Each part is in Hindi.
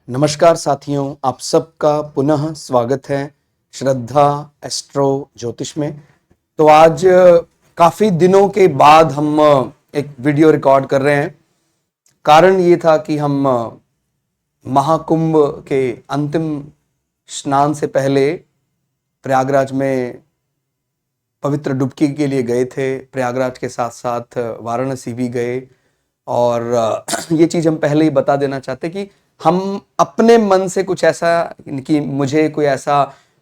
नमस्कार साथियों, आप सबका पुनः स्वागत है श्रद्धा एस्ट्रो ज्योतिष में। तो आज काफ़ी दिनों के बाद हम एक वीडियो रिकॉर्ड कर रहे हैं। कारण ये था कि हम महाकुंभ के अंतिम स्नान से पहले प्रयागराज में पवित्र डुबकी के लिए गए थे। प्रयागराज के साथ साथ वाराणसी भी गए और ये चीज़ हम पहले ही बता देना चाहते कि हम अपने मन से कुछ ऐसा कि मुझे कोई ऐसा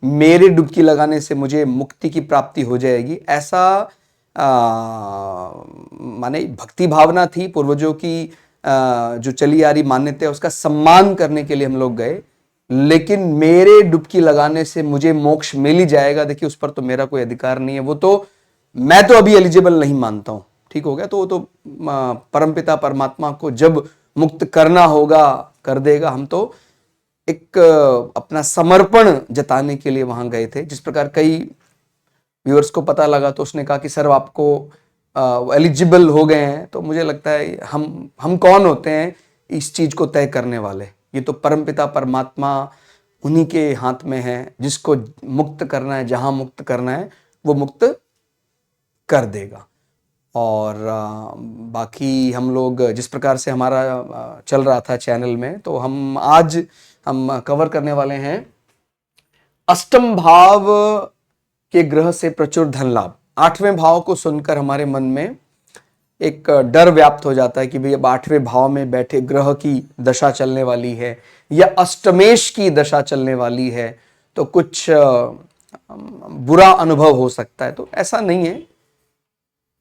मेरे डुबकी लगाने से मुझे मुक्ति की प्राप्ति हो जाएगी, ऐसा माने भक्ति भावना थी पूर्वजों की, जो चली आ रही मान्यता है उसका सम्मान करने के लिए हम लोग गए। लेकिन मेरे डुबकी लगाने से मुझे मोक्ष मिल ही जाएगा, देखिए उस पर तो मेरा कोई अधिकार नहीं है, वो तो मैं तो अभी एलिजिबल नहीं मानता हूँ। ठीक हो गया, तो वो तो परमपिता परमात्मा को जब मुक्त करना होगा कर देगा। हम तो एक अपना समर्पण जताने के लिए वहां गए थे। जिस प्रकार कई व्यूअर्स को पता लगा तो उसने कहा कि सर आपको एलिजिबल हो गए हैं, तो मुझे लगता है हम कौन होते हैं इस चीज को तय करने वाले। ये तो परमपिता परमात्मा उन्हीं के हाथ में है, जिसको मुक्त करना है, जहां मुक्त करना है वो मुक्त कर देगा। और बाकी हम लोग जिस प्रकार से हमारा चल रहा था चैनल में, तो आज हम कवर करने वाले हैं अष्टम भाव के ग्रह से प्रचुर धन लाभ। आठवें भाव को सुनकर हमारे मन में एक डर व्याप्त हो जाता है कि भाई अब आठवें भाव में बैठे ग्रह की दशा चलने वाली है या अष्टमेश की दशा चलने वाली है, तो कुछ बुरा अनुभव हो सकता है। तो ऐसा नहीं है।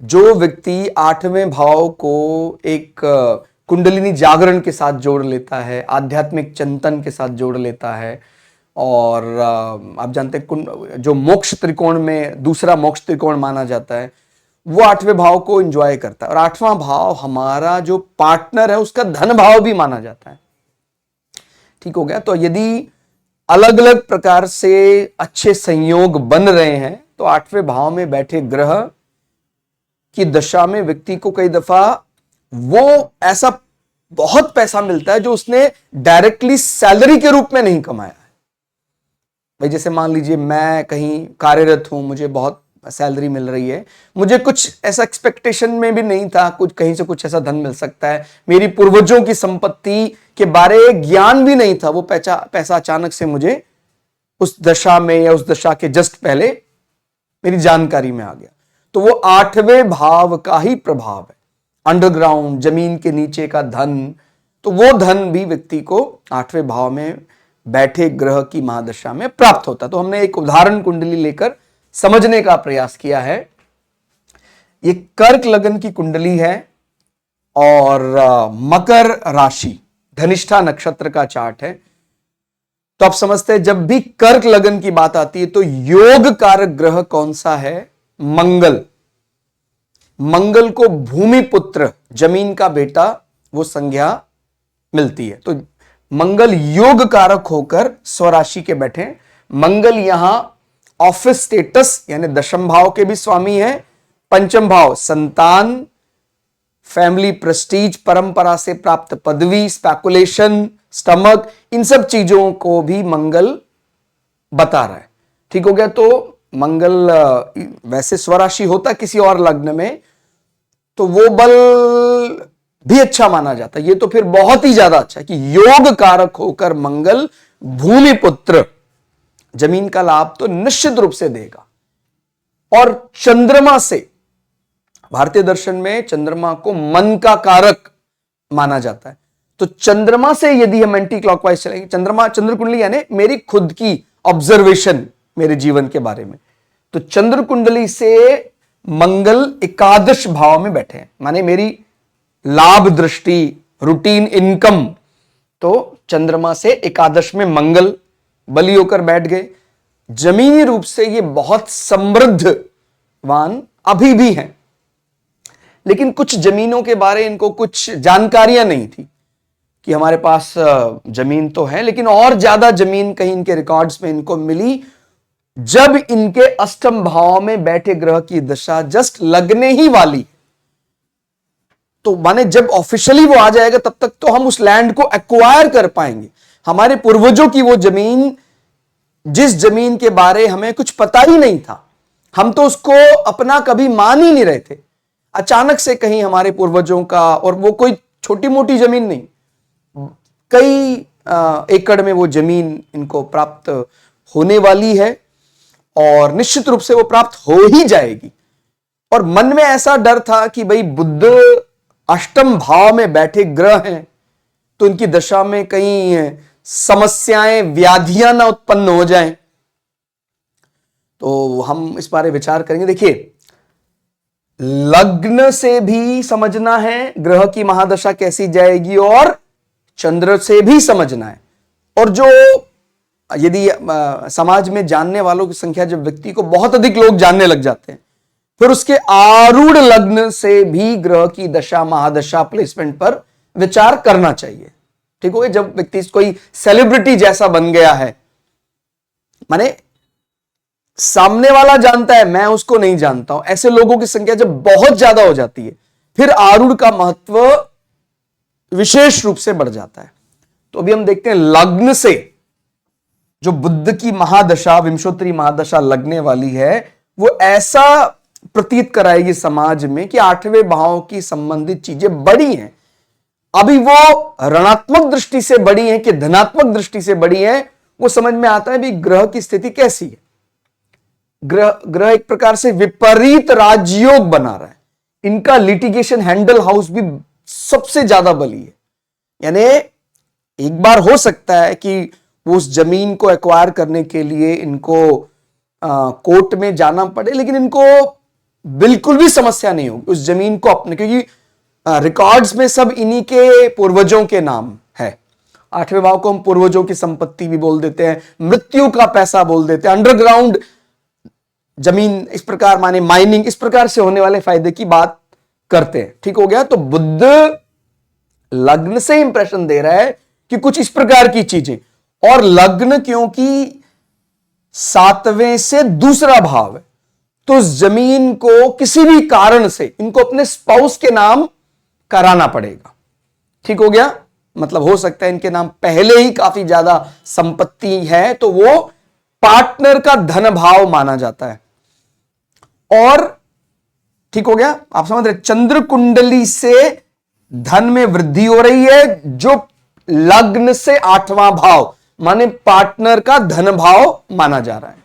जो व्यक्ति आठवें भाव को एक कुंडलिनी जागरण के साथ जोड़ लेता है, आध्यात्मिक चिंतन के साथ जोड़ लेता है, और आप जानते हैं जो मोक्ष त्रिकोण में दूसरा मोक्ष त्रिकोण माना जाता है, वो आठवें भाव को एंजॉय करता है। और आठवां भाव हमारा जो पार्टनर है उसका धन भाव भी माना जाता है। ठीक हो गया। तो यदि अलग अलग प्रकार से अच्छे संयोग बन रहे हैं, तो आठवें भाव में बैठे ग्रह की दशा में व्यक्ति को कई दफा वो ऐसा बहुत पैसा मिलता है जो उसने डायरेक्टली सैलरी के रूप में नहीं कमाया है। भाई जैसे मान लीजिए मैं कहीं कार्यरत हूं, मुझे बहुत सैलरी मिल रही है, मुझे कुछ ऐसा एक्सपेक्टेशन में भी नहीं था, कुछ कहीं से कुछ ऐसा धन मिल सकता है, मेरी पूर्वजों की संपत्ति के बारे ज्ञान भी नहीं था, वो पैसा अचानक से मुझे उस दशा में या उस दशा के जस्ट पहले मेरी जानकारी में आ गया। तो वो आठवें भाव का ही प्रभाव है, अंडरग्राउंड जमीन के नीचे का धन। तो वो धन भी व्यक्ति को आठवें भाव में बैठे ग्रह की महादशा में प्राप्त होता। तो हमने एक उदाहरण कुंडली लेकर समझने का प्रयास किया है। ये कर्क लगन की कुंडली है और मकर राशि धनिष्ठा नक्षत्र का चार्ट है। तो आप समझते हैं जब भी कर्क लगन की बात आती है तो योग कारक ग्रह कौन सा है? मंगल। मंगल को भूमि पुत्र, जमीन का बेटा, वो संज्ञा मिलती है। तो मंगल योग कारक होकर स्वराशि के बैठे। मंगल यहां ऑफिस स्टेटस यानी दशम भाव के भी स्वामी है। पंचम भाव संतान, फैमिली प्रेस्टीज, परंपरा से प्राप्त पदवी, स्पेकुलेशन, स्टमक, इन सब चीजों को भी मंगल बता रहा है। ठीक हो गया। तो मंगल वैसे स्वराशि होता किसी और लग्न में तो वो बल भी अच्छा माना जाता है। ये तो फिर बहुत ही ज्यादा अच्छा है कि योग कारक होकर मंगल भूमि पुत्र, जमीन का लाभ तो निश्चित रूप से देगा। और चंद्रमा से, भारतीय दर्शन में चंद्रमा को मन का कारक माना जाता है। तो चंद्रमा से यदि हम एंटी क्लॉकवाइज चलेंगे, चंद्र कुंडली यानी मेरी खुद की ऑब्जर्वेशन मेरे जीवन के बारे में, तो चंद्र कुंडली से मंगल एकादश भाव में बैठे हैं, माने मेरी लाभ दृष्टि, रूटीन इनकम, तो चंद्रमा से एकादश में मंगल बली होकर बैठ गए। जमीनी रूप से ये बहुत समृद्धवान अभी भी हैं, लेकिन कुछ जमीनों के बारे इनको कुछ जानकारियां नहीं थी कि हमारे पास जमीन तो है, लेकिन और ज्यादा जमीन कहीं इनके रिकॉर्ड्स में इनको मिली जब इनके अष्टम भाव में बैठे ग्रह की दशा जस्ट लगने ही वाली। तो माने जब ऑफिशियली वो आ जाएगा तब तक तो हम उस लैंड को एक्वायर कर पाएंगे। हमारे पूर्वजों की वो जमीन, जिस जमीन के बारे हमें कुछ पता ही नहीं था, हम तो उसको अपना कभी मान ही नहीं रहे थे, अचानक से कहीं हमारे पूर्वजों का, और वो कोई छोटी मोटी जमीन नहीं, कई एकड़ में वो जमीन इनको प्राप्त होने वाली है और निश्चित रूप से वो प्राप्त हो ही जाएगी। और मन में ऐसा डर था कि भाई बुद्ध अष्टम भाव में बैठे ग्रह हैं, तो इनकी दशा में कहीं समस्याएं, व्याधियां ना उत्पन्न हो जाएं। तो हम इस बारे विचार करेंगे। देखिए, लग्न से भी समझना है ग्रह की महादशा कैसी जाएगी, और चंद्र से भी समझना है। और जो यदि समाज में जानने वालों की संख्या, जब व्यक्ति को बहुत अधिक लोग जानने लग जाते हैं, फिर उसके आरूढ़ लग्न से भी ग्रह की दशा, महादशा, प्लेसमेंट पर विचार करना चाहिए। ठीक हो गया। जब व्यक्ति कोई सेलिब्रिटी जैसा बन गया है, माने सामने वाला जानता है, मैं उसको नहीं जानता हूं, ऐसे लोगों की संख्या जब बहुत ज्यादा हो जाती है, फिर आरूढ़ का महत्व विशेष रूप से बढ़ जाता है। तो अभी हम देखते हैं लग्न से जो बुद्ध की महादशा, विंशोत्तरी महादशा लगने वाली है, वो ऐसा प्रतीत कराएगी समाज में कि आठवें भाव की संबंधित चीजें बड़ी हैं। अभी वो ऋणात्मक दृष्टि से बड़ी हैं कि धनात्मक दृष्टि से बड़ी हैं, वो समझ में आता है भी ग्रह की स्थिति कैसी है। ग्रह एक प्रकार से विपरीत राजयोग बना रहा है। इनका लिटिगेशन हैंडल हाउस भी सबसे ज्यादा बली है। यानी एक बार हो सकता है कि वो उस जमीन को एक्वायर करने के लिए इनको कोर्ट में जाना पड़े, लेकिन इनको बिल्कुल भी समस्या नहीं होगी उस जमीन को अपने, क्योंकि रिकॉर्ड्स में सब इन्हीं के पूर्वजों के नाम है। आठवें भाव को हम पूर्वजों की संपत्ति भी बोल देते हैं, मृत्यु का पैसा बोल देते हैं, अंडरग्राउंड जमीन, इस प्रकार माने माइनिंग, इस प्रकार से होने वाले फायदे की बात करते हैं। ठीक हो गया। तो बुद्ध लग्न से इंप्रेशन दे रहा है कि कुछ इस प्रकार की चीजें, और लग्न क्योंकि सातवें से दूसरा भाव है, तो उस जमीन को किसी भी कारण से इनको अपने स्पाउस के नाम कराना पड़ेगा। ठीक हो गया। मतलब हो सकता है इनके नाम पहले ही काफी ज्यादा संपत्ति है, तो वो पार्टनर का धन भाव माना जाता है। और ठीक हो गया, आप समझ रहे, चंद्र कुंडली से धन में वृद्धि हो रही है, जो लग्न से आठवां भाव माने पार्टनर का धन भाव माना जा रहा है।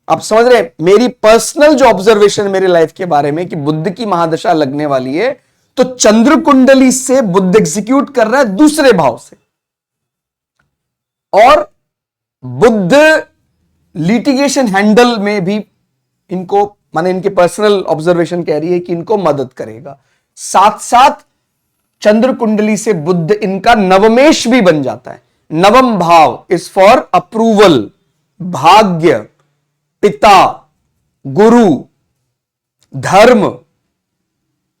आप समझ रहे, मेरी पर्सनल जो ऑब्जर्वेशन मेरे लाइफ के बारे में कि बुद्ध की महादशा लगने वाली है, तो चंद्र कुंडली से बुद्ध एग्जीक्यूट कर रहा है दूसरे भाव से, और बुद्ध लिटिगेशन हैंडल में भी इनको, माने इनके पर्सनल ऑब्जर्वेशन कह रही है कि इनको मदद करेगा। साथ साथ चंद्र कुंडली से बुद्ध इनका नवमेश भी बन जाता है। नवम भाव इज फॉर अप्रूवल, भाग्य, पिता, गुरु, धर्म।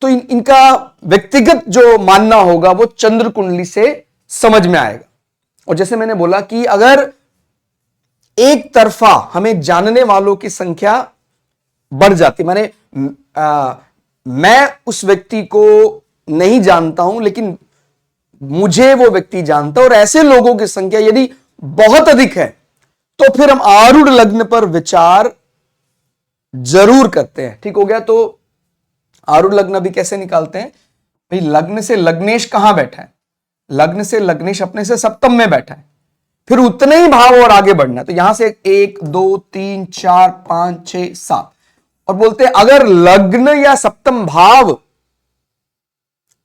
तो इनका व्यक्तिगत जो मानना होगा वो चंद्र कुंडली से समझ में आएगा। और जैसे मैंने बोला कि अगर एक तरफा हमें जानने वालों की संख्या बढ़ जाती, माने मैं उस व्यक्ति को नहीं जानता हूं लेकिन मुझे वो व्यक्ति जानता है, और ऐसे लोगों की संख्या यदि बहुत अधिक है, तो फिर हम आरूढ़ लग्न पर विचार जरूर करते हैं। ठीक हो गया। तो आरूढ़ लग्न अभी कैसे निकालते हैं भाई, लग्न से लग्नेश कहां बैठा है, लग्न से लग्नेश अपने से सप्तम में बैठा है, फिर उतने ही भाव और आगे बढ़ना है। तो यहां से 1 2 3 4 5 6 7, और बोलते हैं अगर लग्न या सप्तम भाव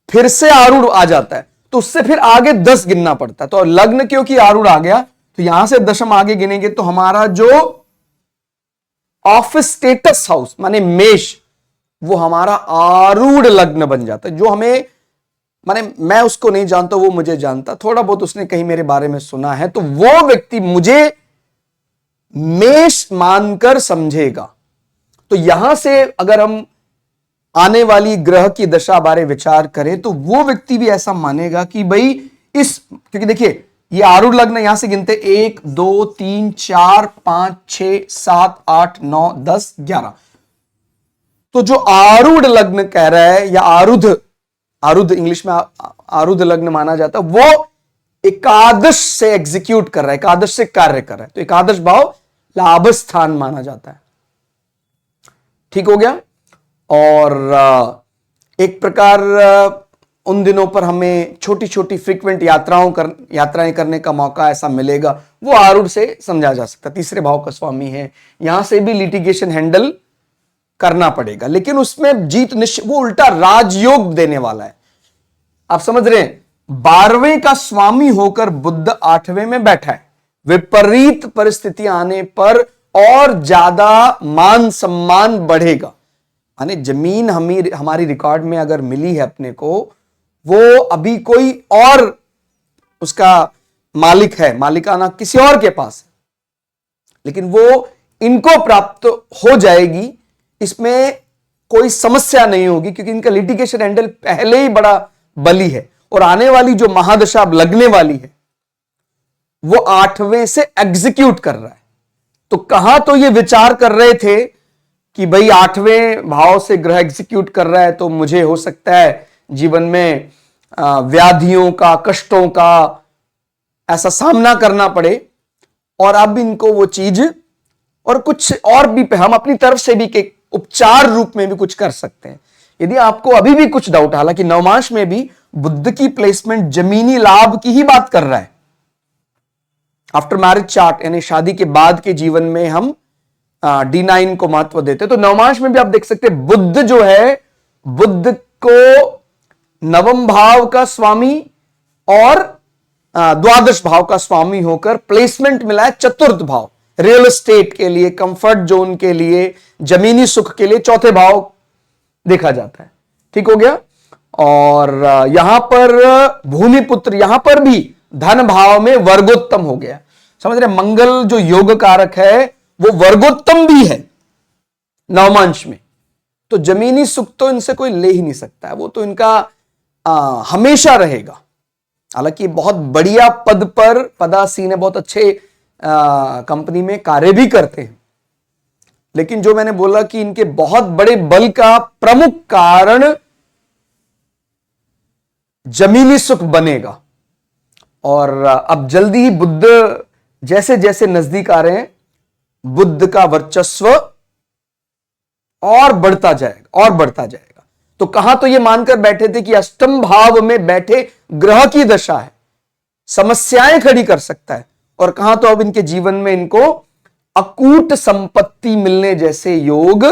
फिर से आरूढ़ आ जाता है तो उससे फिर आगे 10 गिनना पड़ता है। तो लग्न क्योंकि आरूढ़ आ गया, तो यहां से दशम आगे गिनेंगे तो हमारा जो ऑफिस स्टेटस हाउस माने मेष, वो हमारा आरूढ़ लग्न बन जाता है। जो हमें, माने मैं उसको नहीं जानता, वो मुझे जानता, थोड़ा बहुत उसने कहीं मेरे बारे में सुना है, तो वो व्यक्ति मुझे मेष मानकर समझेगा। तो यहां से अगर हम आने वाली ग्रह की दशा बारे विचार करें, तो वो व्यक्ति भी ऐसा मानेगा कि भाई इस, क्योंकि देखिए ये आरूढ़ लग्न यहां से गिनते 1 2 3 4 5 6 7 8 9 10 11, तो जो आरूढ़ लग्न कह रहा है, या आरुद्ध इंग्लिश में आरुद्ध लग्न माना जाता है, वो एकादश से एग्जीक्यूट कर रहा है, एकादश से कार्य कर रहा है, तो एकादश भाव लाभ स्थान माना जाता है। ठीक हो गया। और एक प्रकार उन दिनों पर हमें छोटी छोटी फ्रीक्वेंट यात्राएं करने का मौका ऐसा मिलेगा, वो आरूढ़ से समझा जा सकता है। तीसरे भाव का स्वामी है, यहां से भी लिटिगेशन हैंडल करना पड़ेगा, लेकिन उसमें जीत निश्चित, वो उल्टा राजयोग देने वाला है। आप समझ रहे हैं, 12वें का स्वामी होकर बुध 8वें में बैठा है। विपरीत परिस्थितियां आने पर और ज्यादा मान सम्मान बढ़ेगा। यानी जमीन हमारी रिकॉर्ड में अगर मिली है अपने को, वो अभी कोई और उसका मालिक है, मालिकाना किसी और के पास है, लेकिन वो इनको प्राप्त हो जाएगी, इसमें कोई समस्या नहीं होगी, क्योंकि इनका लिटिगेशन हैंडल पहले ही बड़ा बली है। और आने वाली जो महादशा अब लगने वाली है, वो 8वें से एग्जीक्यूट कर रहा है। तो कहां तो ये विचार कर रहे थे कि भाई 8वें भाव से ग्रह एग्जीक्यूट कर रहा है, तो मुझे हो सकता है जीवन में व्याधियों का, कष्टों का ऐसा सामना करना पड़े। और अब इनको वो चीज और कुछ और भी हम अपनी तरफ से भी के उपचार रूप में भी कुछ कर सकते हैं। यदि आपको अभी भी कुछ डाउट, हालांकि नवमांश में भी बुध की प्लेसमेंट जमीनी लाभ की ही बात कर रहा है। आफ्टर मैरिज चार्ट यानी शादी के बाद के जीवन में हम D9 को महत्व देते हैं। तो नवमांश में भी आप देख सकते हैं, बुध जो है, बुध को नवम भाव का स्वामी और द्वादश भाव का स्वामी होकर प्लेसमेंट मिला है चतुर्थ भाव, रियल एस्टेट के लिए, कंफर्ट जोन के लिए, जमीनी सुख के लिए चौथे भाव देखा जाता है। ठीक हो गया। और यहां पर भूमिपुत्र, यहां पर भी धन भाव में वर्गोत्तम हो गया। समझ रहे, मंगल जो योग कारक है वो वर्गोत्तम भी है नवमांश में, तो जमीनी सुख तो इनसे कोई ले ही नहीं सकता है, वो तो इनका हमेशा रहेगा। हालांकि बहुत बढ़िया पद पर पदासीन है, बहुत अच्छे कंपनी में कार्य भी करते हैं, लेकिन जो मैंने बोला कि इनके बहुत बड़े बल का प्रमुख कारण जमीनी सुख बनेगा। और अब जल्दी ही बुध जैसे जैसे नजदीक आ रहे हैं, बुध का वर्चस्व और बढ़ता जाएगा और बढ़ता जाएगा। तो कहां तो ये मानकर बैठे थे कि अष्टम भाव में बैठे ग्रह की दशा है, समस्याएं खड़ी कर सकता है, और कहां तो अब इनके जीवन में इनको अकूट संपत्ति मिलने जैसे योग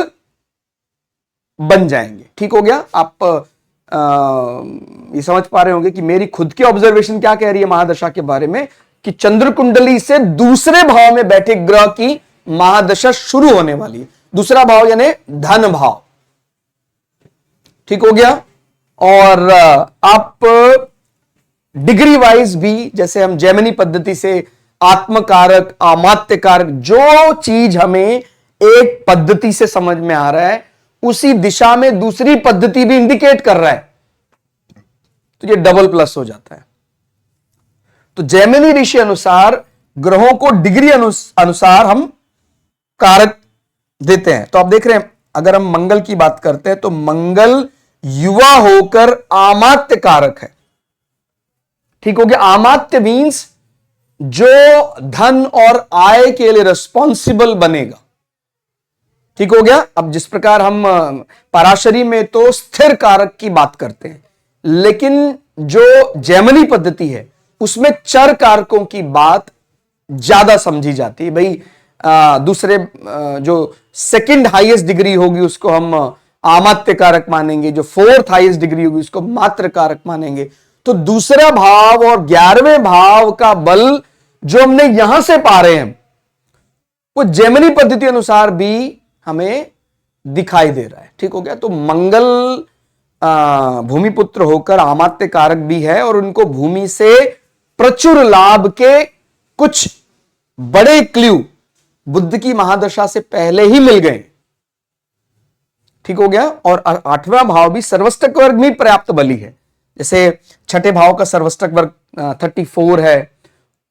बन जाएंगे। ठीक हो गया। आप ये समझ पा रहे होंगे कि मेरी खुद की ऑब्जर्वेशन क्या कह रही है महादशा के बारे में, कि चंद्र कुंडली से दूसरे भाव में बैठे ग्रह की महादशा शुरू होने वाली है। दूसरा भाव यानी धन भाव। ठीक हो गया। और आप डिग्री वाइज भी, जैसे हम जैमिनी पद्धति से आत्मकारक, आमात्य कारक, जो चीज हमें एक पद्धति से समझ में आ रहा है, उसी दिशा में दूसरी पद्धति भी इंडिकेट कर रहा है, तो ये डबल प्लस हो जाता है। तो जैमिनी ऋषि अनुसार ग्रहों को डिग्री अनुसार हम कारक देते हैं। तो आप देख रहे हैं, अगर हम मंगल की बात करते हैं तो मंगल युवा होकर आमात्य कारक है। ठीक हो गया। आमात्य मीन्स जो धन और आय के लिए रिस्पॉन्सिबल बनेगा। ठीक हो गया। अब जिस प्रकार हम पराशरी में तो स्थिर कारक की बात करते हैं, लेकिन जो जैमिनी पद्धति है उसमें चर कारकों की बात ज्यादा समझी जाती है। भाई दूसरे जो सेकंड हाईएस्ट डिग्री होगी उसको हम आमात्य कारक मानेंगे, जो फोर्थ हाईएस्ट डिग्री होगी उसको मात्र कारक मानेंगे। तो दूसरा भाव और 11वें भाव का बल जो हमने यहां से पा रहे हैं, वो जैमिनी पद्धति अनुसार भी हमें दिखाई दे रहा है। ठीक हो गया। तो मंगल भूमिपुत्र होकर आमात्य कारक भी है, और उनको भूमि से प्रचुर लाभ के कुछ बड़े क्ल्यू बुध की महादशा से पहले ही मिल गए। ठीक हो गया। और 8वां भाव भी सर्वष्टक वर्ग में पर्याप्त बली है। जैसे छठे भाव का सर्वष्टक वर्ग 34 है,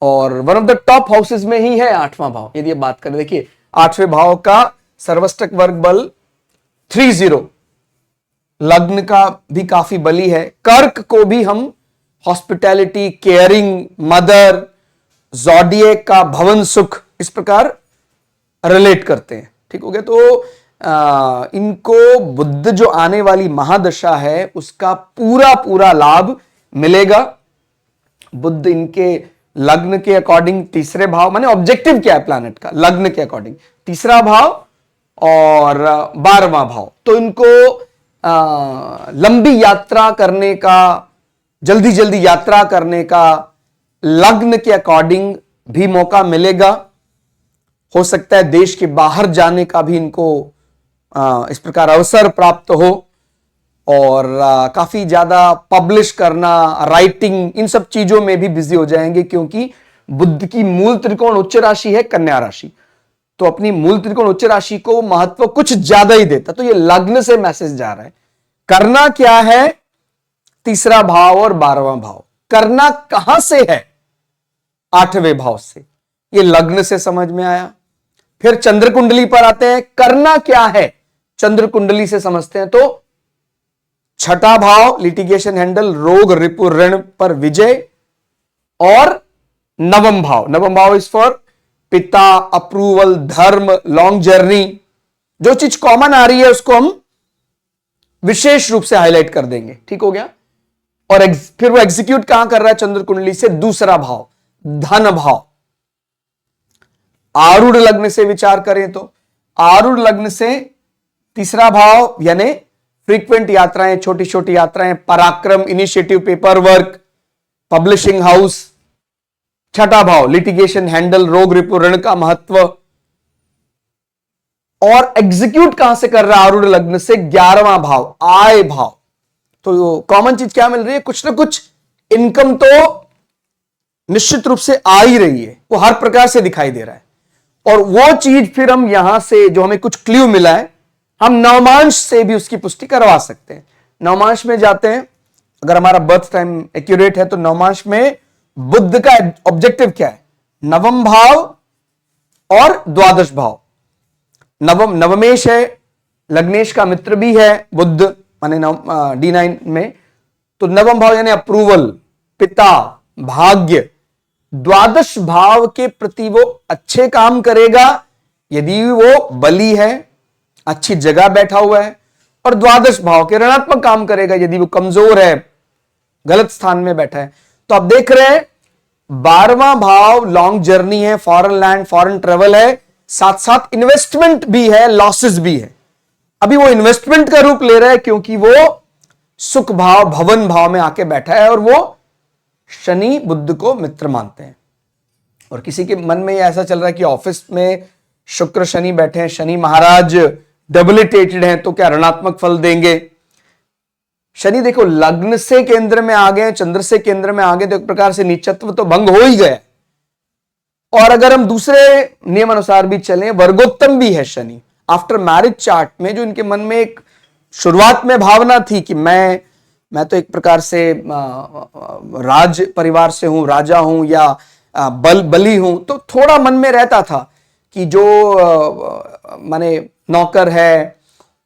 और one of the top houses में ही है 8वां भाव। यदि बात करें, देखिए 8वें भाव का सर्वष्टक वर्ग बल 30, लग्न का भी काफी बली है। कर्क को भी हम हॉस्पिटैलिटी, केयरिंग मदर, ज़ोडिएक का भवन सुख, इस प्रकार रिलेट करते हैं। ठीक हो गया। तो इनको बुध जो आने वाली महादशा है उसका पूरा पूरा लाभ मिलेगा। बुध इनके लग्न के अकॉर्डिंग तीसरे भाव, माने ऑब्जेक्टिव क्या है प्लैनेट का, लग्न के अकॉर्डिंग तीसरा भाव और 12वां भाव। तो इनको लंबी यात्रा करने का, जल्दी जल्दी यात्रा करने का लग्न के अकॉर्डिंग भी मौका मिलेगा। हो सकता है देश के बाहर जाने का भी इनको इस प्रकार अवसर प्राप्त हो, और काफी ज्यादा पब्लिश करना, राइटिंग, इन सब चीजों में भी बिजी हो जाएंगे, क्योंकि बुध की मूल त्रिकोण उच्च राशि है कन्या राशि, तो अपनी मूल त्रिकोण उच्च राशि को महत्व कुछ ज्यादा ही देता। तो ये लग्न से मैसेज जा रहा है। करना क्या है, तीसरा भाव और 12वां भाव। करना कहां से है, 8वें भाव से। ये लग्न से समझ में आया। फिर चंद्र कुंडली पर आते हैं। करना क्या है, चंद्र कुंडली से समझते हैं। तो छठा भाव लिटिगेशन हैंडल, रोग रिपु ऋण पर विजय, और नवम भाव इज फॉर पिता, अप्रूवल, धर्म, लॉन्ग जर्नी। जो चीज कॉमन आ रही है उसको हम विशेष रूप से हाईलाइट कर देंगे। ठीक हो गया। और फिर वो एग्जीक्यूट कहां कर रहा है चंद्र कुंडली से, दूसरा भाव धन भाव। आरूढ़ लग्न से विचार करें तो आरूढ़ लग्न से तीसरा भाव यानी फ्रीक्वेंट यात्राएं, छोटी छोटी यात्राएं, पराक्रम, initiative, paper work, publishing house. छठा भाव लिटिगेशन हैंडल, रोग रिपु ऋण का महत्व। और एग्जीक्यूट कहां से कर रहा है आरूढ़ लग्न से, 11वां भाव आय भाव। तो कॉमन चीज क्या मिल रही है, कुछ ना कुछ इनकम तो निश्चित रूप से आ ही रही है, वो हर प्रकार से दिखाई दे रहा है। और वो चीज फिर हम यहां से जो हमें कुछ क्ल्यू मिला है, हम नवमांश से भी उसकी पुष्टि करवा सकते हैं। नवमांश में जाते हैं, अगर हमारा बर्थ टाइम एक्यूरेट है तो नवमांश में बुध का ऑब्जेक्टिव क्या है, नवम भाव और द्वादश भाव। नवमेश है, लग्नेश का मित्र भी है बुध, माने D9 में। तो नवम भाव यानी अप्रूवल, पिता, भाग्य। द्वादश भाव के प्रति वो अच्छे काम करेगा यदि वो बली है, अच्छी जगह बैठा हुआ है, और द्वादश भाव के ऋणात्मक काम करेगा यदि वो कमजोर है, गलत स्थान में बैठा है। तो आप देख रहे हैं 12वां भाव लॉन्ग जर्नी है, फॉरेन लैंड, फॉरेन ट्रेवल है, साथ साथ इन्वेस्टमेंट भी है, लॉसेस भी है। अभी वो इन्वेस्टमेंट का रूप ले रहा है क्योंकि वो सुख भाव, भवन भाव में आके बैठा है, और वो शनि बुध को मित्र मानते हैं। और किसी के मन में ऐसा चल रहा है कि ऑफिस में शुक्र शनि बैठे हैं, शनि महाराज डेबिलिटेटेड हैं, तो क्या ऋणात्मक फल देंगे। शनि देखो लग्न से केंद्र में आ गए, चंद्र से केंद्र में आ गए, तो एक प्रकार से नीचत्व तो भंग हो ही गया। और अगर हम दूसरे नियम अनुसार भी चलें, वर्गोत्तम भी है शनि। आफ्टर मैरिज चार्ट में जो इनके मन में एक शुरुआत में भावना थी कि मैं तो एक प्रकार से राज परिवार से हूं, राजा हूं, या बली हूं, तो थोड़ा मन में रहता था कि जो माने नौकर है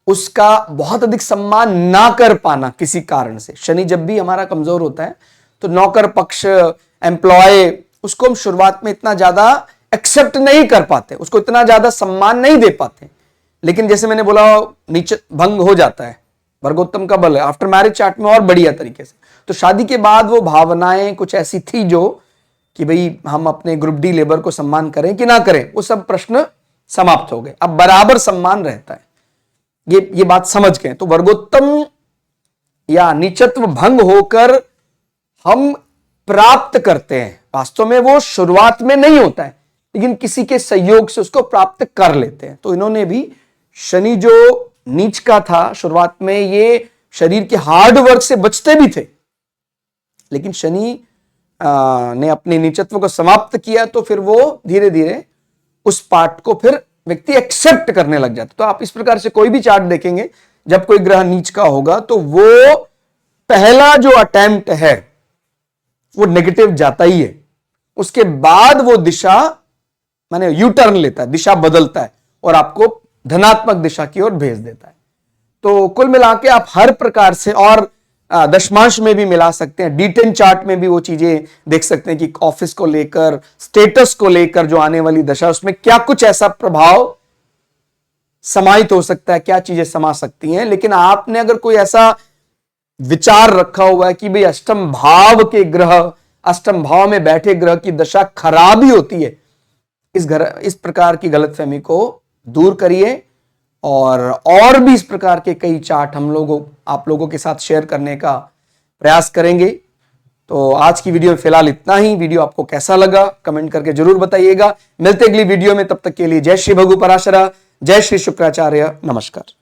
उसका बहुत अधिक सम्मान ना कर पाना किसी कारण से। शनि जब भी हमारा कमजोर होता है तो नौकर पक्ष, एम्प्लॉय, उसको हम शुरुआत में इतना ज्यादा एक्सेप्ट नहीं कर पाते, उसको इतना ज्यादा सम्मान नहीं दे पाते। लेकिन जैसे मैंने बोला नीचे भंग हो जाता है, वर्गोत्तम का बल है आफ्टर मैरिज चार्ट में और बढ़िया तरीके से। तो शादी के बाद वो भावनाएं कुछ ऐसी थी जो कि भाई हम अपने ग्रुप डी लेबर को सम्मान करें कि ना करें, वो सब प्रश्न समाप्त हो गए। अब बराबर सम्मान रहता है, ये बात समझ गए। तो वर्गोत्तम या नीचत्व भंग होकर हम प्राप्त करते हैं, वास्तव में वो शुरुआत में नहीं होता है, लेकिन किसी के सहयोग से उसको प्राप्त कर लेते हैं। तो इन्होंने भी शनि जो नीच का था शुरुआत में, ये शरीर के हार्ड वर्क से बचते भी थे, लेकिन शनि ने अपने नीचत्व को समाप्त किया, तो फिर वो धीरे धीरे उस पार्ट को फिर व्यक्ति एक्सेप्ट करने लग जाता। तो आप इस प्रकार से कोई भी चार्ट देखेंगे, जब कोई ग्रह नीच का होगा तो वो पहला जो अटेम्प्ट है वो नेगेटिव जाता ही है, उसके बाद वो दिशा माने यू टर्न लेता है, दिशा बदलता है और आपको धनात्मक दिशा की ओर भेज देता है। तो कुल मिला के आप हर प्रकार से, और दशमांश में भी मिला सकते हैं, D10 चार्ट में भी वो चीजें देख सकते हैं कि ऑफिस को लेकर, स्टेटस को लेकर जो आने वाली दशा, उसमें क्या कुछ ऐसा प्रभाव समाहित हो सकता है, क्या चीजें समा सकती हैं। लेकिन आपने अगर कोई ऐसा विचार रखा हुआ है कि भाई अष्टम भाव के ग्रह, अष्टम भाव में बैठे ग्रह की दशा खराब ही होती है, इस प्रकार की गलतफहमी को दूर करिए। और भी इस प्रकार के कई चार्ट आप लोगों के साथ शेयर करने का प्रयास करेंगे। तो आज की वीडियो में फिलहाल इतना ही। वीडियो आपको कैसा लगा कमेंट करके जरूर बताइएगा। मिलते अगली वीडियो में, तब तक के लिए जय श्री भगु पराशरा, जय श्री शुक्राचार्य, नमस्कार।